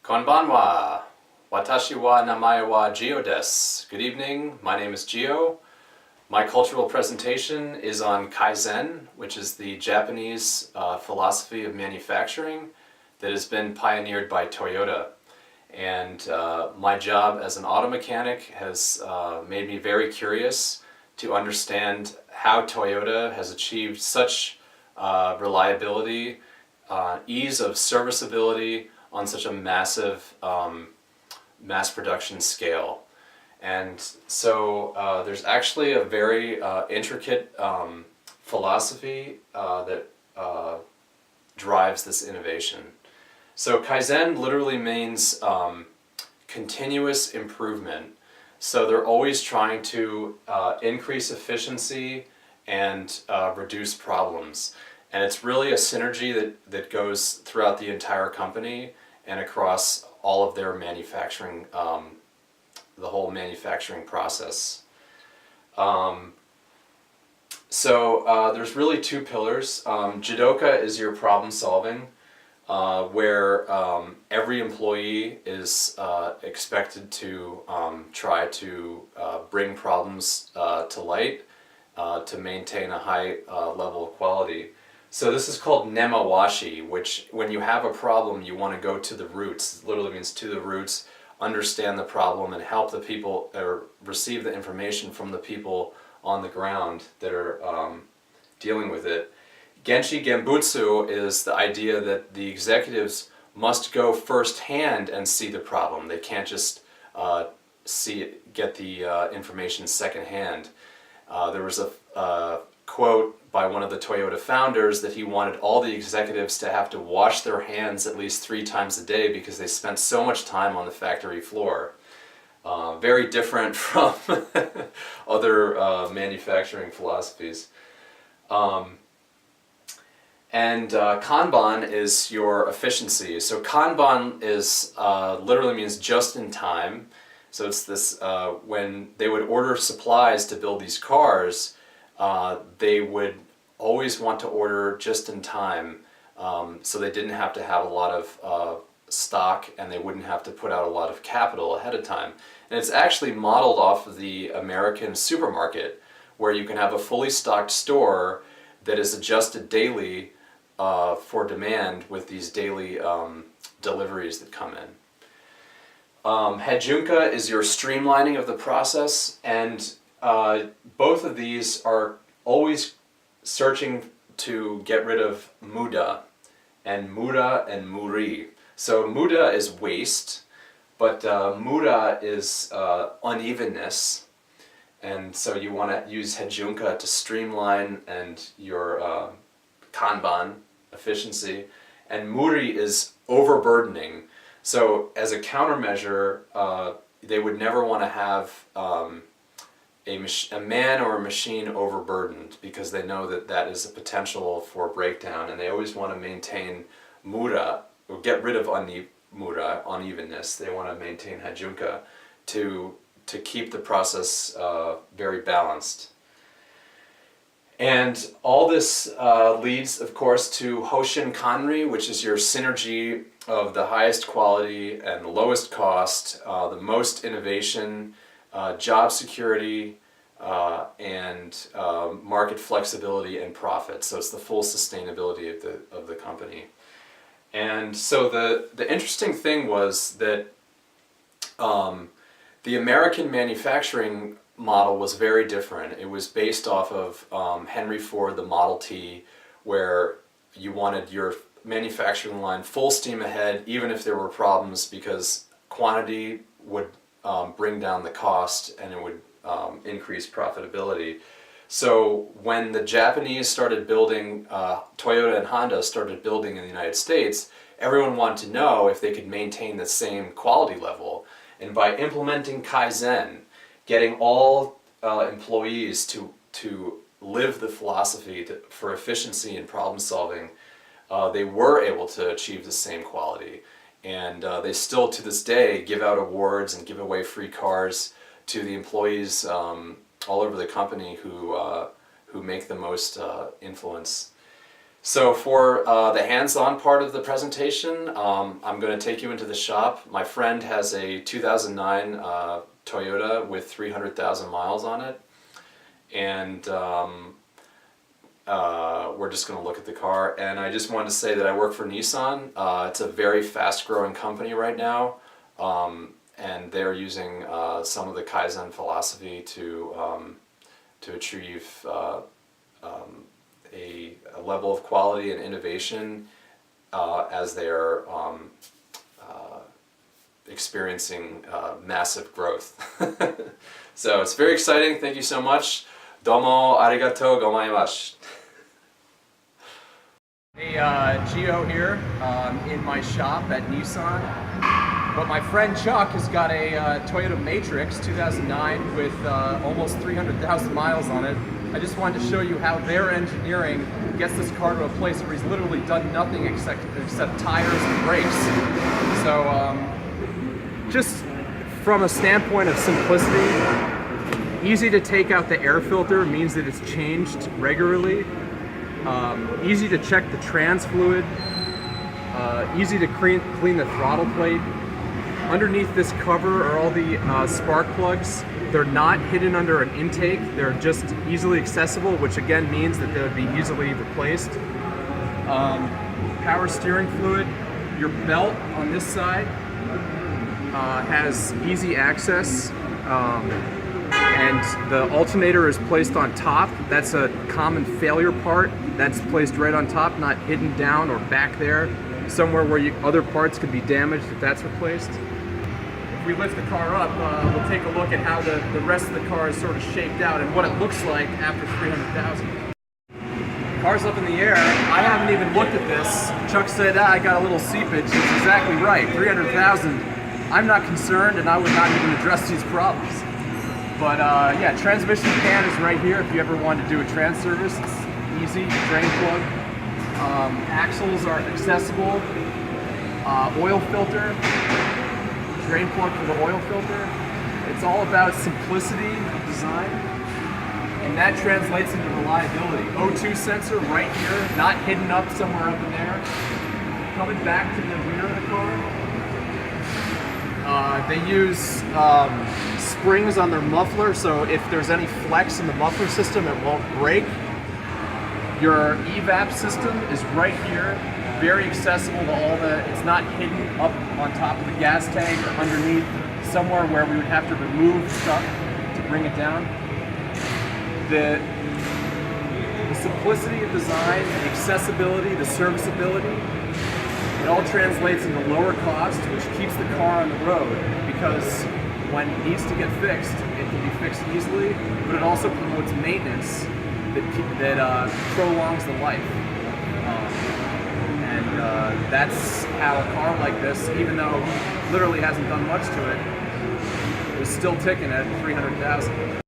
Konbanwa. Watashi wa namae wa Gio desu. Good evening, my name is Gio. My cultural presentation is on Kaizen, which is the Japanese philosophy of manufacturing that has been pioneered by Toyota. And my job as an auto mechanic has made me very curious to understand how Toyota has achieved such reliability, ease of serviceability on such a massive mass production scale. And so there's actually a very intricate philosophy that drives this innovation. So Kaizen literally means continuous improvement. So they're always trying to increase efficiency and reduce problems. And it's really a synergy that goes throughout the entire company and across all of their manufacturing, the whole manufacturing process. So there's really two pillars. Jidoka is your problem solving, where every employee is expected to try to bring problems to light to maintain a high level of quality. So this is called nemawashi, which when you have a problem, you want to go to the roots. It literally means to the roots, understand the problem and help the people, or receive the information from the people on the ground that are dealing with it. Genshi Genbutsu is the idea that the executives must go firsthand and see the problem. They can't just get the information secondhand. There was a quote by one of the Toyota founders that he wanted all the executives to have to wash their hands at least 3 times a day because they spent so much time on the factory floor. Very different from other manufacturing philosophies. And Kanban is your efficiency. So Kanban is literally means just in time. So it's this, when they would order supplies to build these cars, they would always want to order just in time, so they didn't have to have a lot of stock and they wouldn't have to put out a lot of capital ahead of time. And it's actually modeled off of the American supermarket, where you can have a fully stocked store that is adjusted daily for demand with these daily deliveries that come in. Hajunka is your streamlining of the process, and both of these are always searching to get rid of muda and muri. So muda is waste, but mura is unevenness, and so you want to use hajunka to streamline and your kanban efficiency, and muri is overburdening. So as a countermeasure, they would never want to have a man or a machine overburdened, because they know that that is a potential for breakdown, and they always want to maintain mura, or get rid of unevenness. They want to maintain hajunka to keep the process very balanced. And all this leads, of course, to Hoshin Kanri, which is your synergy of the highest quality and the lowest cost, the most innovation, job security, and market flexibility and profit. So it's the full sustainability of the company. And so the interesting thing was that the American manufacturing model was very different. It was based off of Henry Ford, the Model T, where you wanted your manufacturing line full steam ahead, even if there were problems, because quantity would bring down the cost and it would increase profitability. So when the Japanese started building, Toyota and Honda started building in the United States, everyone wanted to know if they could maintain the same quality level. And by implementing Kaizen, getting all employees to live the philosophy for efficiency and problem solving, they were able to achieve the same quality. And they still, to this day, give out awards and give away free cars to the employees all over the company who make the most influence. So for the hands-on part of the presentation, I'm going to take you into the shop. My friend has a 2009 Toyota with 300,000 miles on it, and we're just going to look at the car. And I just wanted to say that I work for Nissan. It's a very fast-growing company right now, and they're using some of the Kaizen philosophy to achieve a level of quality and innovation as they're experiencing massive growth. So it's very exciting. Thank you so much. Domo arigatou gozaimasu. Hey, Gio here in my shop at Nissan. But my friend Chuck has got a Toyota Matrix 2009 with almost 300,000 miles on it. I just wanted to show you how their engineering gets this car to a place where he's literally done nothing except tires and brakes. So just from a standpoint of simplicity, easy to take out the air filter means that it's changed regularly. Easy to check the trans fluid. Easy to clean the throttle plate. Underneath this cover are all the spark plugs. They're not hidden under an intake. They're just easily accessible, which again means that they would be easily replaced. Power steering fluid. Your belt on this side has easy access, and the alternator is placed on top. That's a common failure part. That's placed right on top, not hidden down or back there, somewhere where other parts could be damaged if that's replaced. If we lift the car up, we'll take a look at how the rest of the car is sort of shaped out and what it looks like after 300,000. Car's up in the air. I haven't even looked at this. Chuck said, I got a little seepage. It's exactly right, 300,000. I'm not concerned, and I would not even address these problems. But yeah, transmission pan is right here if you ever want to do a trans service. It's easy, drain plug. Axles are accessible. Oil filter. Drain plug for the oil filter. It's all about simplicity of design, and that translates into reliability. O2 sensor right here, not hidden up somewhere up in there. Coming back to the rear of the car, they use springs on their muffler, so if there's any flex in the muffler system, it won't break. Your evap system is right here. Very accessible to all it's not hidden up on top of the gas tank or underneath somewhere where we would have to remove stuff to bring it down. The simplicity of design, the accessibility, the serviceability, it all translates into lower cost, which keeps the car on the road, because when it needs to get fixed, it can be fixed easily, but it also promotes maintenance that prolongs the life. That's how a car like this, even though literally hasn't done much to it, is still ticking at 300,000.